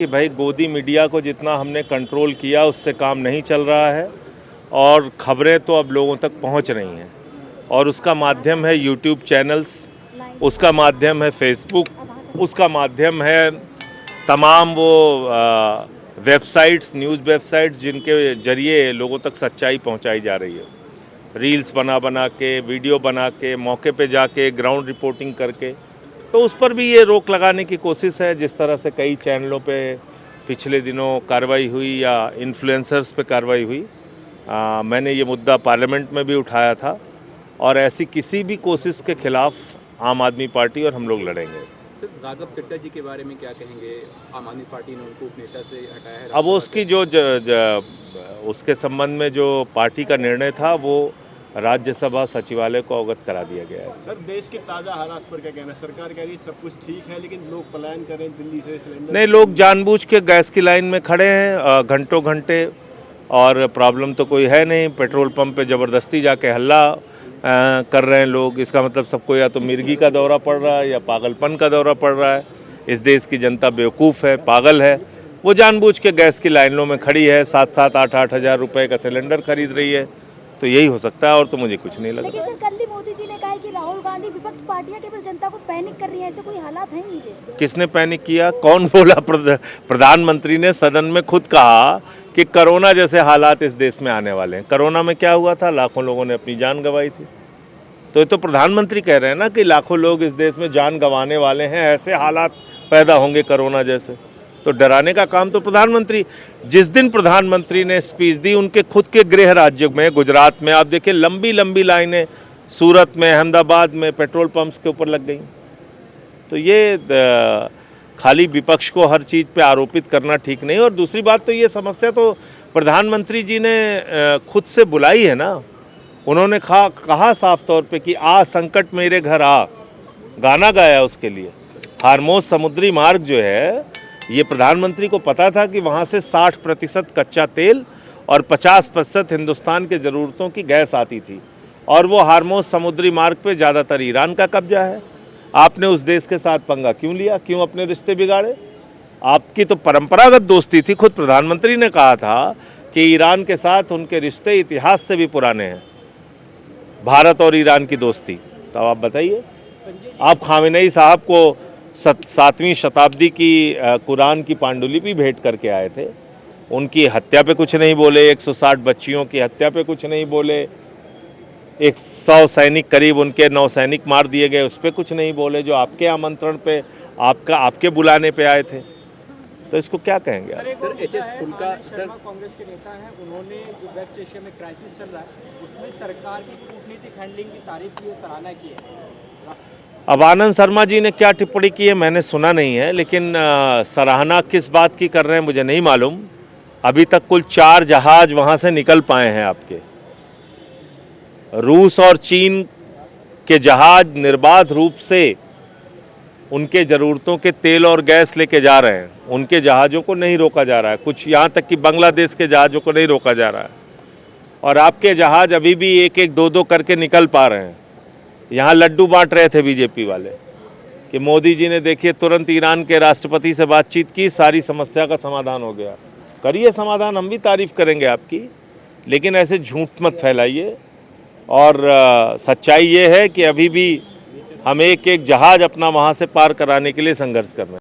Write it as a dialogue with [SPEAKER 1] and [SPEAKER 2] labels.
[SPEAKER 1] कि भाई गोदी मीडिया को जितना हमने कंट्रोल किया उससे काम नहीं चल रहा है और ख़बरें तो अब लोगों तक पहुंच रही हैं और उसका माध्यम है यूट्यूब चैनल्स, उसका माध्यम है फेसबुक, उसका माध्यम है तमाम वो वेबसाइट्स, न्यूज़ वेबसाइट्स जिनके ज़रिए लोगों तक सच्चाई पहुंचाई जा रही है। रील्स बना के, वीडियो बना के, मौके पे जाके ग्राउंड रिपोर्टिंग करके, तो उस पर भी ये रोक लगाने की कोशिश है। जिस तरह से कई चैनलों पे पिछले दिनों कार्रवाई हुई या इन्फ्लुएंसर्स पे कार्रवाई हुई, मैंने ये मुद्दा पार्लियामेंट में भी उठाया था और ऐसी किसी भी कोशिश के खिलाफ आम आदमी पार्टी और हम लोग लड़ेंगे।
[SPEAKER 2] सर, राघव चड्ढा जी के बारे में क्या कहेंगे? आम आदमी पार्टी ने उनको उपनेता से हटाया है।
[SPEAKER 1] अब उसकी उसके संबंध में जो पार्टी का निर्णय था वो राज्यसभा सचिवालय को अवगत करा दिया गया है।
[SPEAKER 3] सर, देश के ताज़ा हालात पर क्या कहना है? सरकार कह रही है सब कुछ ठीक है लेकिन लोग पलायन कर रहे हैं दिल्ली से सिलेंडर।
[SPEAKER 1] नहीं, लोग जानबूझ के गैस की लाइन में खड़े हैं घंटों घंटे, और प्रॉब्लम तो कोई है नहीं। पेट्रोल पंप पे ज़बरदस्ती जाके हल्ला कर रहे हैं लोग। इसका मतलब सबको या तो मिर्गी का दौरा पड़ रहा है या पागलपन का दौरा पड़ रहा है। इस देश की जनता बेवकूफ़ है, पागल है। वो जानबूझ के गैस की लाइनों में खड़ी है, 7-7, 8-8 हज़ार रुपये का सिलेंडर खरीद रही है। तो यही हो सकता है और तो मुझे कुछ नहीं लगा।
[SPEAKER 4] लेकिन सर, कल ही मोदी जी ने कहा है कि राहुल गांधी विपक्ष पार्टियां केवल जनता को पैनिक कर रही हैं, ऐसे कोई हालात हैं नहीं देश में।
[SPEAKER 1] किसने पैनिक किया? कौन बोला? प्रधानमंत्री ने सदन में खुद कहा कि कोरोना जैसे हालात इस देश में आने वाले हैं। कोरोना में क्या हुआ था? लाखों लोगों ने अपनी जान गंवाई थी। तो ये तो प्रधानमंत्री कह रहे हैं ना कि लाखों लोग इस देश में जान गंवाने वाले हैं, ऐसे हालात पैदा होंगे कोरोना जैसे। तो डराने का काम तो प्रधानमंत्री, जिस दिन प्रधानमंत्री ने स्पीच दी उनके खुद के गृह राज्य में गुजरात में, आप देखिए लंबी लंबी लाइनें सूरत में, अहमदाबाद में पेट्रोल पंप्स के ऊपर लग गई। तो ये खाली विपक्ष को हर चीज़ पे आरोपित करना ठीक नहीं। और दूसरी बात तो ये समस्या तो प्रधानमंत्री जी ने खुद से बुलाई है ना। उन्होंने कहा साफ तौर पे कि आ संकट मेरे घर आ, गाना गाया उसके लिए। हार्मोज समुद्री मार्ग जो है, ये प्रधानमंत्री को पता था कि वहाँ से 60% कच्चा तेल और 50% हिंदुस्तान के ज़रूरतों की गैस आती थी, और वो हार्मोज समुद्री मार्ग पे ज़्यादातर ईरान का कब्जा है। आपने उस देश के साथ पंगा क्यों लिया? क्यों अपने रिश्ते बिगाड़े? आपकी तो परंपरागत दोस्ती थी। खुद प्रधानमंत्री ने कहा था कि ईरान के साथ उनके रिश्ते इतिहास से भी पुराने हैं, भारत और ईरान की दोस्ती। तो आप बताइए, आप खामेनेई साहब को 7वीं शताब्दी की कुरान की पांडुलिपि भेंट करके आए थे। उनकी हत्या पे कुछ नहीं बोले, 160 बच्चियों की हत्या पे कुछ नहीं बोले, 100 सैनिक, करीब उनके 9 सैनिक मार दिए गए, उस पर कुछ नहीं बोले, जो आपके आमंत्रण पे, आपके बुलाने पे आए थे। तो इसको क्या कहेंगे आप?
[SPEAKER 2] सर, एचएस फुल्का सर
[SPEAKER 5] कांग्रेस के नेता हैं, उन्होंने जो वेस्ट एशिया में क्राइसिस चल रहा है उसमें सरकार की कूटनीतिक हैंडलिंग की तारीफ की, सराहना की है।
[SPEAKER 1] अब आनंद शर्मा जी ने क्या टिप्पणी की है मैंने सुना नहीं है, लेकिन सराहना किस बात की कर रहे हैं मुझे नहीं मालूम। अभी तक कुल 4 जहाज वहाँ से निकल पाए हैं आपके। रूस और चीन के जहाज निर्बाध रूप से उनके ज़रूरतों के तेल और गैस लेके जा रहे हैं। उनके जहाज़ों को नहीं रोका जा रहा है, कुछ यहाँ तक कि बांग्लादेश के जहाज़ों को नहीं रोका जा रहा है, और आपके जहाज़ अभी भी 1-1, 2-2 करके निकल पा रहे हैं। यहाँ लड्डू बांट रहे थे बीजेपी वाले कि मोदी जी ने देखिए तुरंत ईरान के राष्ट्रपति से बातचीत की, सारी समस्या का समाधान हो गया। करिए समाधान, हम भी तारीफ़ करेंगे आपकी, लेकिन ऐसे झूठ मत फैलाइए। और सच्चाई ये है कि अभी भी हम एक जहाज़ अपना वहाँ से पार कराने के लिए संघर्ष कर रहे हैं।